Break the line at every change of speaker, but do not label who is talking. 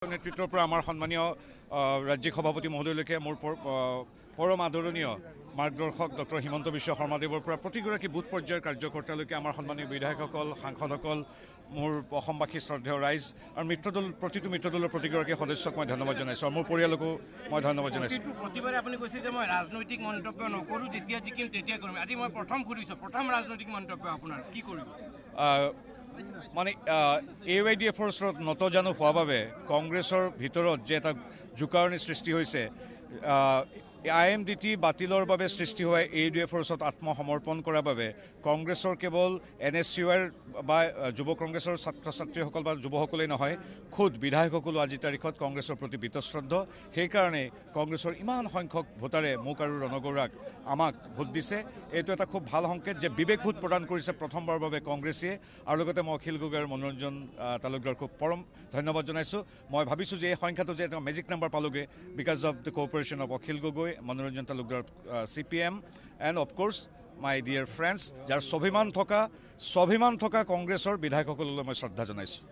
নেতৃত্বৰ পৰা আমাৰ সন্মানীয় ৰাজ্যিক সভাপতি মহোদয়লৈকে মোৰ পৰম আদৰণীয় মাৰ্গদৰ্শক ডক্টৰ হিমন্ত বিশ্ব শৰ্মাদেৱৰ পৰা প্ৰতিগৰাকী বুথ পৰ্যায়ৰ কাৰ্যকৰ্তালৈকে আমাৰ সন্মানীয় বিধায়কসকল সাংসদসকল মোৰ অসমবাসী শ্ৰদ্ধেয় ৰাইজ আৰু মিত্ৰদল প্ৰতিটো মিত্ৰদলৰ প্ৰতিগৰাকী সদস্যক মই ধন্যবাদ জনাইছোঁ আৰু মোৰ পৰিয়ালকো মই ধন্যবাদ জনাইছোঁ।
প্ৰতিবাৰে আপুনি কৈছে যে মই ৰাজনৈতিক মন্তব্য নকৰোঁ, যেতিয়া জিকিম তেতিয়া কৰিম। আজি মই প্ৰথম সুধিছোঁ, প্ৰথম ৰাজনৈতিক মন্তব্য আপোনাৰ কি কৰিব?
মানে AYDFৰ ওচৰত নতজানু হোৱাৰ বাবে কংগ্ৰেছৰ ভিতৰত যে এটা জোকাৰণি সৃষ্টি হৈছে, IMDT বাতিলৰ বাবে সৃষ্টি হোৱা AYDFৰ ওচৰত আত্মসমৰ্পণ কৰাৰ বাবে কংগ্ৰেছৰ কেৱল NSCUৰ বা যুৱ কংগ্ৰেছৰ ছাত্ৰ ছাত্ৰীসকল বা যুৱসকলেই নহয়, খুদ বিধায়কসকলো আজিৰ তাৰিখত কংগ্ৰেছৰ প্ৰতি বীতশ্ৰদ্ধ। সেইকাৰণে কংগ্ৰেছৰ ইমান সংখ্যক ভোটাৰে মোক আৰু ৰণগৌৰাক আমাক ভোট দিছে। এইটো এটা খুব ভাল সংকেত যে বিবেক ভোট প্ৰদান কৰিছে প্ৰথমবাৰৰ বাবে কংগ্ৰেছে। আৰু লগতে মই অখিল গগৈ আৰু মনোৰঞ্জন তালুকদাৰ খুব পৰম ধন্যবাদ জনাইছোঁ। মই ভাবিছোঁ যে এই সংখ্যাটো যে এটা মেজিক নাম্বাৰ পালোগৈ because of the cooperation of Akhil Gogoi, Manoranjan Talukdar CPM and of course my dear friends, যাৰ স্বাভিমান থকা কংগ্ৰেছৰ বিধায়কসকললৈ মই শ্ৰদ্ধা জনাইছোঁ।